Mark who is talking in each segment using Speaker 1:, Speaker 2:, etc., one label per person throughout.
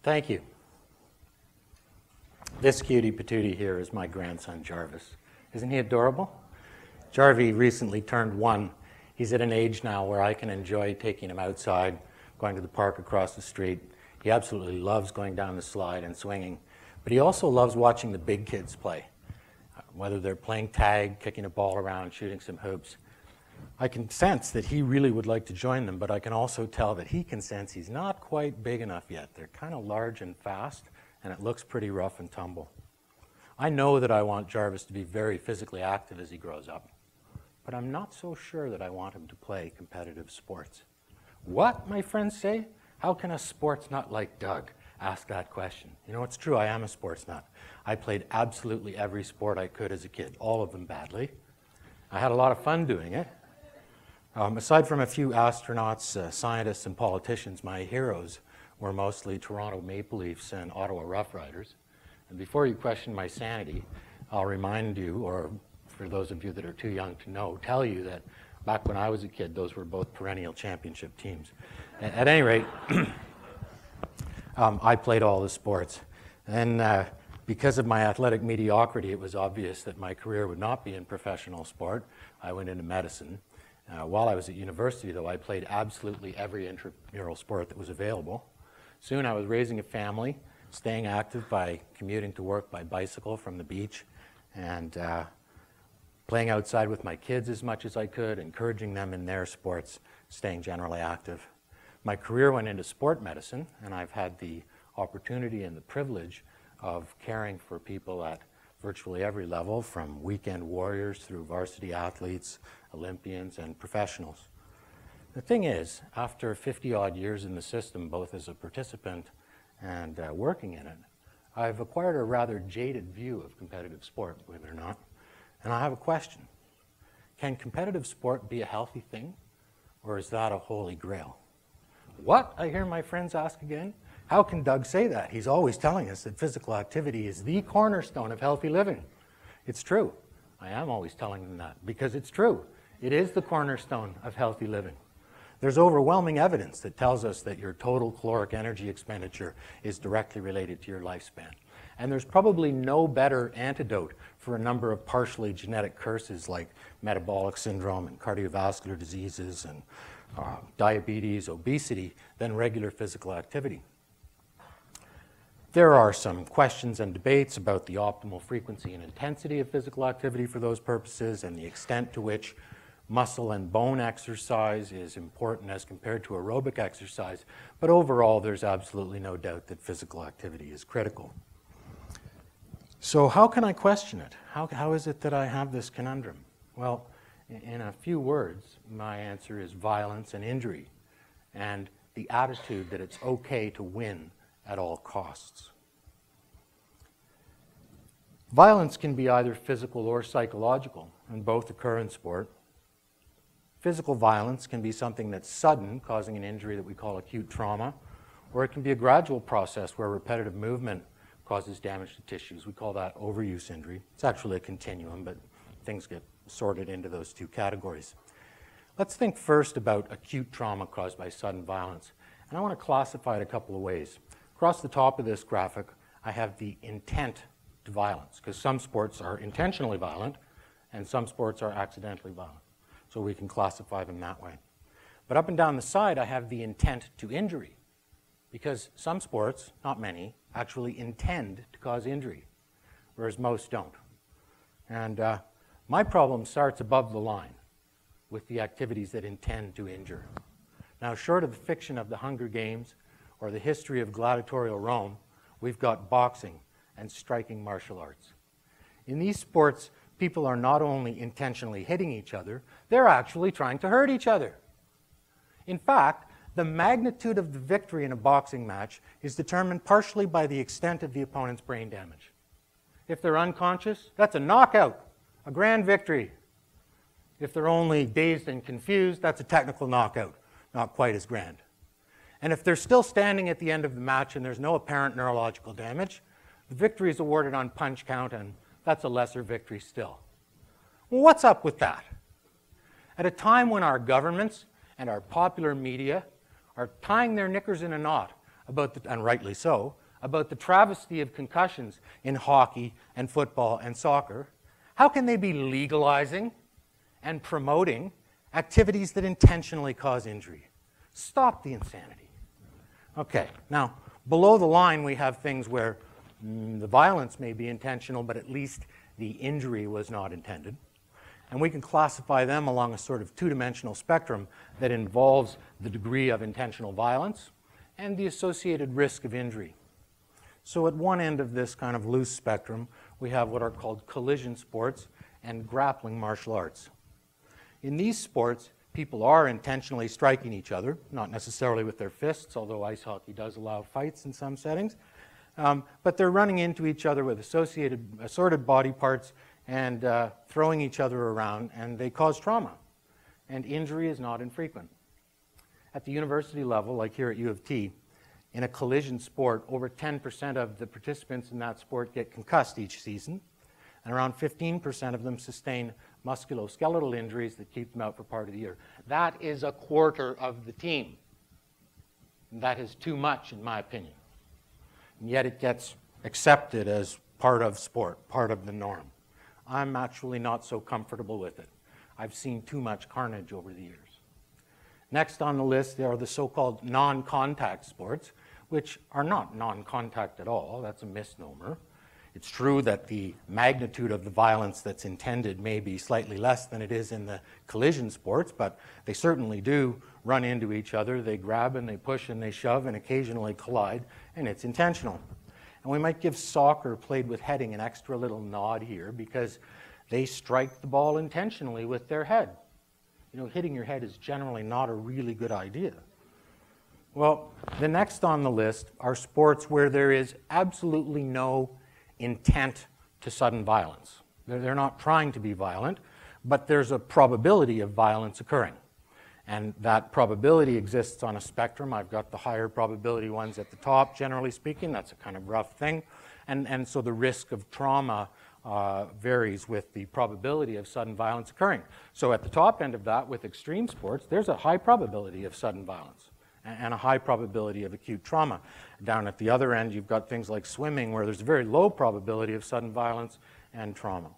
Speaker 1: Thank you. This cutie patootie here is my grandson, Jarvis. Isn't he adorable? Jarvie recently turned 1. He's at an age now where I can enjoy taking him outside, going to the park across the street. He absolutely loves going down the slide and swinging. But he also loves watching the big kids play, whether they're playing tag, kicking a ball around, shooting some hoops. I can sense that he really would like to join them, but I can also tell that he can sense he's not quite big enough yet. They're kind of large and fast, and it looks pretty rough and tumble. I know that I want Jarvis to be very physically active as he grows up, but I'm not so sure that I want him to play competitive sports. What, my friends say? How can a sports nut like Doug ask that question? You know, it's true, I am a sports nut. I played absolutely every sport I could as a kid, all of them badly. I had a lot of fun doing it. Aside from a few astronauts, scientists, and politicians, my heroes were mostly Toronto Maple Leafs and Ottawa Rough Riders. And before you question my sanity, I'll remind you, or for those of you that are too young to know, tell you that back when I was a kid, those were both perennial championship teams. At any rate, I played all the sports. And because of my athletic mediocrity, it was obvious that my career would not be in professional sport. I went into medicine. While I was at university, though, I played absolutely every intramural sport that was available. Soon I was raising a family, staying active by commuting to work by bicycle from the beach, and playing outside with my kids as much as I could, encouraging them in their sports, staying generally active. My career went into sport medicine, and I've had the opportunity and the privilege of caring for people at virtually every level, from weekend warriors through varsity athletes, Olympians, and professionals. The thing is, after 50-odd years in the system, both as a participant and working in it, I've acquired a rather jaded view of competitive sport, believe it or not. And I have a question. Can competitive sport be a healthy thing, or is that a holy grail? What? I hear my friends ask again. How can Doug say that? He's always telling us that physical activity is the cornerstone of healthy living. It's true. I am always telling them that because it's true. It is the cornerstone of healthy living. There's overwhelming evidence that tells us that your total caloric energy expenditure is directly related to your lifespan. And there's probably no better antidote for a number of partially genetic curses like metabolic syndrome and cardiovascular diseases and diabetes, obesity, than regular physical activity. There are some questions and debates about the optimal frequency and intensity of physical activity for those purposes and the extent to which muscle and bone exercise is important as compared to aerobic exercise. But overall, there's absolutely no doubt that physical activity is critical. So how can I question it? How is it that I have this conundrum? Well, in a few words, my answer is violence and injury, and the attitude that it's okay to win at all costs. Violence can be either physical or psychological, and both occur in sport. Physical violence can be something that's sudden, causing an injury that we call acute trauma, or it can be a gradual process where repetitive movement causes damage to tissues. We call that overuse injury. It's actually a continuum, but things get sorted into those two categories. Let's think first about acute trauma caused by sudden violence. And I want to classify it a couple of ways. Across the top of this graphic, I have the intent to violence, because some sports are intentionally violent and some sports are accidentally violent. So we can classify them that way. But up and down the side, I have the intent to injury, because some sports, not many, actually intend to cause injury, whereas most don't. And my problem starts above the line with the activities that intend to injure. Now, short of the fiction of the Hunger Games or the history of gladiatorial Rome, we've got boxing and striking martial arts. In these sports, people are not only intentionally hitting each other, they're actually trying to hurt each other. In fact, the magnitude of the victory in a boxing match is determined partially by the extent of the opponent's brain damage. If they're unconscious, that's a knockout, a grand victory. If they're only dazed and confused, that's a technical knockout, not quite as grand. And if they're still standing at the end of the match and there's no apparent neurological damage, the victory is awarded on punch count, and that's a lesser victory still. Well, what's up with that? At a time when our governments and our popular media are tying their knickers in a knot and rightly so, about the travesty of concussions in hockey and football and soccer, how can they be legalizing and promoting activities that intentionally cause injury? Stop the insanity. Okay, now, below the line we have things where the violence may be intentional, but at least the injury was not intended. And we can classify them along a sort of two-dimensional spectrum that involves the degree of intentional violence and the associated risk of injury. So at one end of this kind of loose spectrum, we have what are called collision sports and grappling martial arts. In these sports, people are intentionally striking each other, not necessarily with their fists, although ice hockey does allow fights in some settings. But they're running into each other with assorted body parts and throwing each other around, and they cause trauma. And injury is not infrequent. At the university level, like here at U of T, in a collision sport, over 10% of the participants in that sport get concussed each season, and around 15% of them sustain musculoskeletal injuries that keep them out for part of the year. That is a quarter of the team. And that is too much, in my opinion. And yet it gets accepted as part of sport, part of the norm. I'm actually not so comfortable with it. I've seen too much carnage over the years. Next on the list, there are the so-called non-contact sports, which are not non-contact at all. That's a misnomer. It's true that the magnitude of the violence that's intended may be slightly less than it is in the collision sports, but they certainly do run into each other. They grab and they push and they shove and occasionally collide, and it's intentional. And we might give soccer played with heading an extra little nod here because they strike the ball intentionally with their head. You know, hitting your head is generally not a really good idea. Well, the next on the list are sports where there is absolutely no intent to sudden violence. They're not trying to be violent, but there's a probability of violence occurring. And that probability exists on a spectrum. I've got the higher probability ones at the top, generally speaking. That's a kind of rough thing. And so the risk of trauma varies with the probability of sudden violence occurring. So at the top end of that, with extreme sports, there's a high probability of sudden violence and a high probability of acute trauma. Down at the other end, you've got things like swimming, where there's a very low probability of sudden violence and trauma.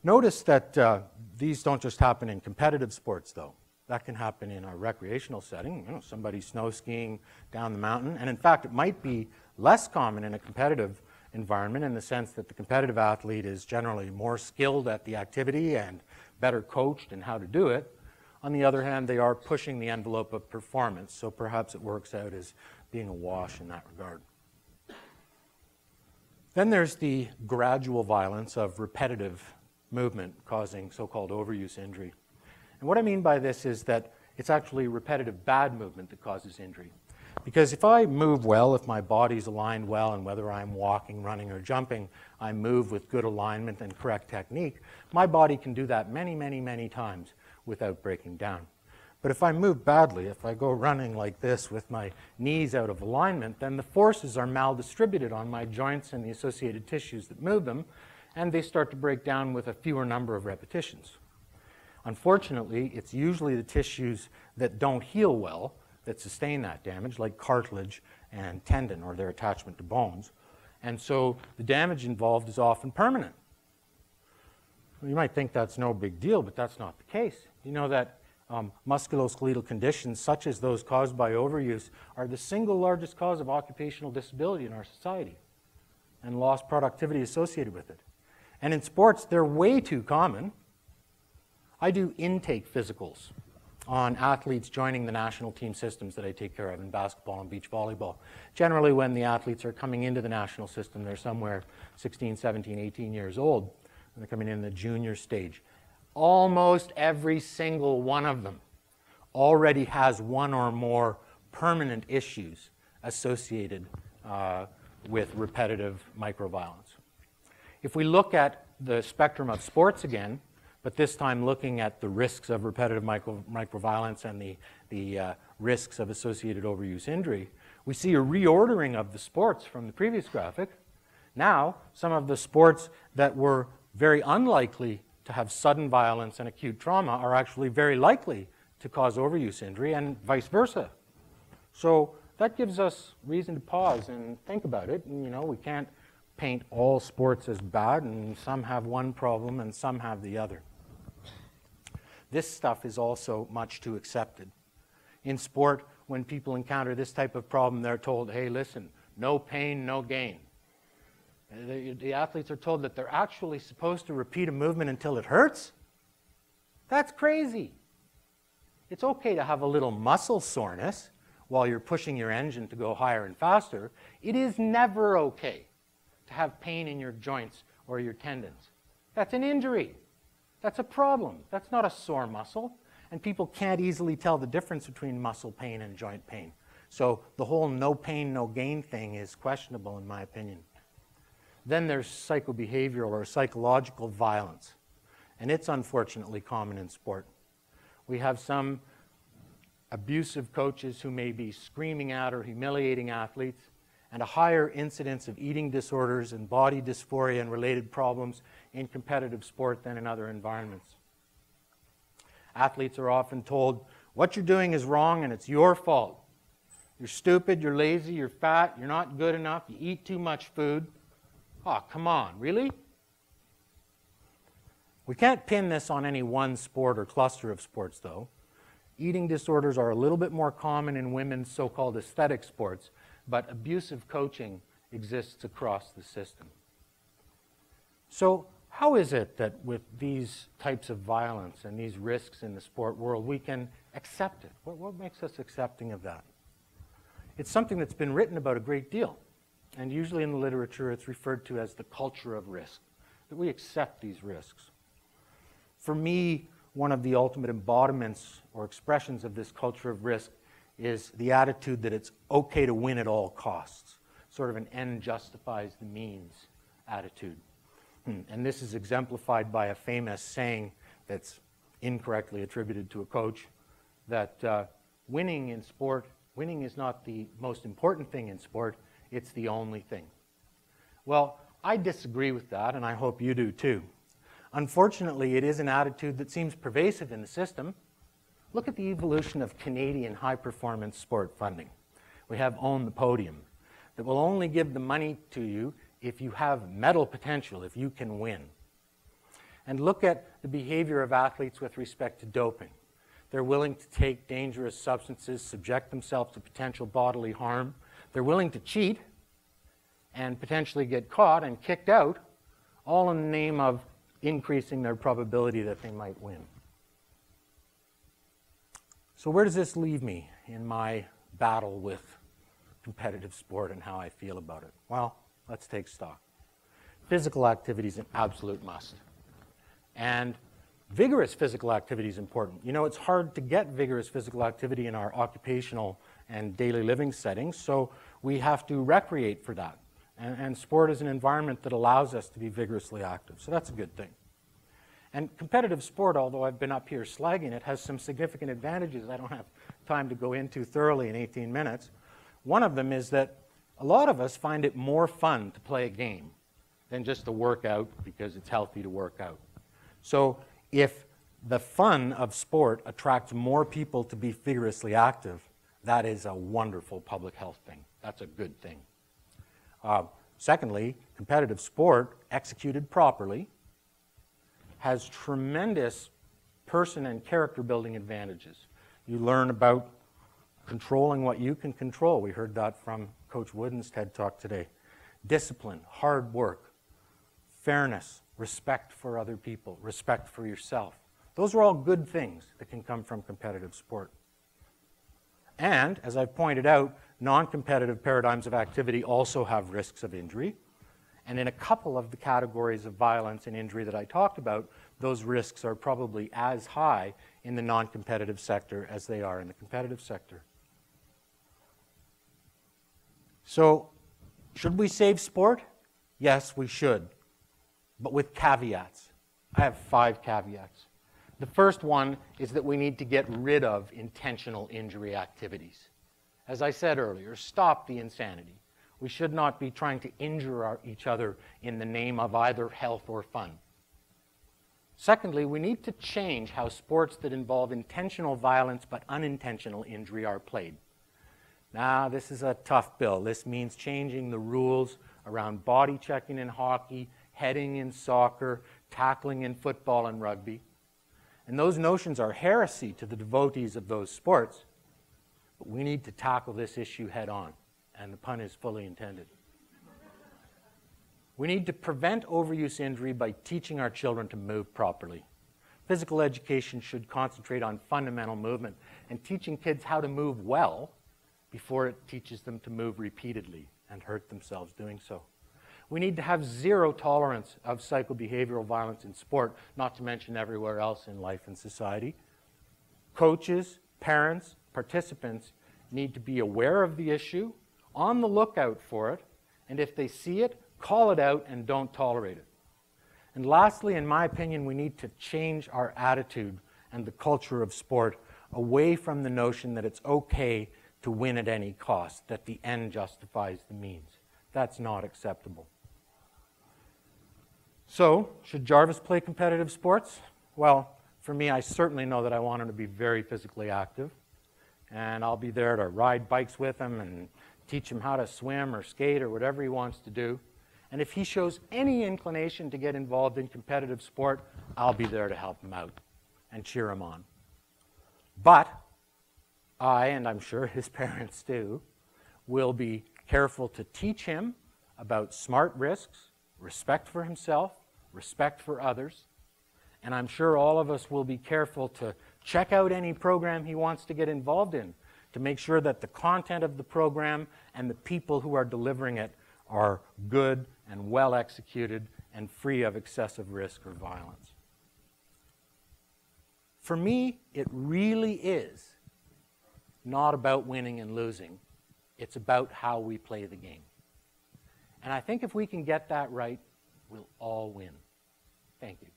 Speaker 1: Notice that these don't just happen in competitive sports, though. That can happen in a recreational setting, you know, somebody snow skiing down the mountain. And in fact, it might be less common in a competitive environment in the sense that the competitive athlete is generally more skilled at the activity and better coached in how to do it. On the other hand, they are pushing the envelope of performance, so perhaps it works out as being a wash in that regard. Then there's the gradual violence of repetitive movement causing so-called overuse injury. And what I mean by this is that it's actually repetitive bad movement that causes injury. Because if I move well, if my body's aligned well, and whether I'm walking, running, or jumping, I move with good alignment and correct technique, my body can do that many, many, many times without breaking down. But if I move badly, if I go running like this with my knees out of alignment, then the forces are maldistributed on my joints and the associated tissues that move them, and they start to break down with a fewer number of repetitions. Unfortunately, it's usually the tissues that don't heal well that sustain that damage, like cartilage and tendon or their attachment to bones. And so the damage involved is often permanent. You might think that's no big deal, but that's not the case. You know that musculoskeletal conditions, such as those caused by overuse, are the single largest cause of occupational disability in our society, and lost productivity associated with it. And in sports, they're way too common. I do intake physicals on athletes joining the national team systems that I take care of in basketball and beach volleyball. Generally, when the athletes are coming into the national system, they're somewhere 16, 17, 18 years old, and they're coming in the junior stage. Almost every single one of them already has one or more permanent issues associated with repetitive microviolence. If we look at the spectrum of sports again, but this time looking at the risks of repetitive microviolence and the risks of associated overuse injury, we see a reordering of the sports from the previous graphic. Now, some of the sports that were very unlikely to have sudden violence and acute trauma are actually very likely to cause overuse injury, and vice versa. So that gives us reason to pause and think about it. And, we can't paint all sports as bad, and some have one problem and some have the other. This stuff is also much too accepted. In sport, when people encounter this type of problem, they're told, hey, listen, no pain, no gain. The athletes are told that they're actually supposed to repeat a movement until it hurts? That's crazy. It's okay to have a little muscle soreness while you're pushing your engine to go higher and faster. It is never okay to have pain in your joints or your tendons. That's an injury. That's a problem. That's not a sore muscle. And people can't easily tell the difference between muscle pain and joint pain. So the whole no pain, no gain thing is questionable in my opinion. Then there's psycho-behavioural or psychological violence. And it's unfortunately common in sport. We have some abusive coaches who may be screaming at or humiliating athletes, and a higher incidence of eating disorders and body dysphoria and related problems in competitive sport than in other environments. Athletes are often told, what you're doing is wrong and it's your fault. You're stupid, you're lazy, you're fat, you're not good enough, you eat too much food. Oh, come on, really? We can't pin this on any one sport or cluster of sports, though. Eating disorders are a little bit more common in women's so-called aesthetic sports, but abusive coaching exists across the system. So how is it that with these types of violence and these risks in the sport world, we can accept it? What makes us accepting of that? It's something that's been written about a great deal. And usually in the literature, it's referred to as the culture of risk, that we accept these risks. For me, one of the ultimate embodiments or expressions of this culture of risk is the attitude that it's okay to win at all costs, sort of an end justifies the means attitude. And this is exemplified by a famous saying that's incorrectly attributed to a coach, that winning in sport, winning is not the most important thing in sport, it's the only thing. Well, I disagree with that, and I hope you do too. Unfortunately, it is an attitude that seems pervasive in the system. Look at the evolution of Canadian high-performance sport funding. We have Own the Podium, that will only give the money to you if you have medal potential, if you can win. And look at the behavior of athletes with respect to doping. They're willing to take dangerous substances, subject themselves to potential bodily harm. They're willing to cheat and potentially get caught and kicked out, all in the name of increasing their probability that they might win. So where does this leave me in my battle with competitive sport and how I feel about it? Well, let's take stock. Physical activity is an absolute must. And vigorous physical activity is important. You know, it's hard to get vigorous physical activity in our occupational and daily living settings, so we have to recreate for that. And sport is an environment that allows us to be vigorously active, so that's a good thing. And competitive sport, although I've been up here slagging it, has some significant advantages I don't have time to go into thoroughly in 18 minutes. One of them is that a lot of us find it more fun to play a game than just to work out because it's healthy to work out. So if the fun of sport attracts more people to be vigorously active, that is a wonderful public health thing. That's a good thing. Secondly, competitive sport, executed properly, has tremendous person and character building advantages. You learn about controlling what you can control. We heard that from Coach Wooden's TED Talk today. Discipline, hard work, fairness, respect for other people, respect for yourself. Those are all good things that can come from competitive sport. And, as I've pointed out, non-competitive paradigms of activity also have risks of injury. And in a couple of the categories of violence and injury that I talked about, those risks are probably as high in the non-competitive sector as they are in the competitive sector. So, should we save sport? Yes, we should, but with caveats. I have 5 caveats. The first one is that we need to get rid of intentional injury activities. As I said earlier, stop the insanity. We should not be trying to injure each other in the name of either health or fun. Secondly, we need to change how sports that involve intentional violence but unintentional injury are played. Now, this is a tough bill. This means changing the rules around body checking in hockey, heading in soccer, tackling in football and rugby. And those notions are heresy to the devotees of those sports. But we need to tackle this issue head on, and the pun is fully intended. We need to prevent overuse injury by teaching our children to move properly. Physical education should concentrate on fundamental movement and teaching kids how to move well before it teaches them to move repeatedly and hurt themselves doing so. We need to have zero tolerance of psycho-behavioural violence in sport, not to mention everywhere else in life and society. Coaches, parents, participants need to be aware of the issue, on the lookout for it, and if they see it, call it out and don't tolerate it. And lastly, in my opinion, we need to change our attitude and the culture of sport away from the notion that it's okay to win at any cost, that the end justifies the means. That's not acceptable. So, should Jarvis play competitive sports? Well, for me, I certainly know that I want him to be very physically active. And I'll be there to ride bikes with him and teach him how to swim or skate or whatever he wants to do. And if he shows any inclination to get involved in competitive sport, I'll be there to help him out and cheer him on. But I, and I'm sure his parents too, will be careful to teach him about smart risks, respect for himself, respect for others, and I'm sure all of us will be careful to check out any program he wants to get involved in to make sure that the content of the program and the people who are delivering it are good and well executed and free of excessive risk or violence. For me, it really is not about winning and losing. It's about how we play the game. And I think if we can get that right, we'll all win. Thank you.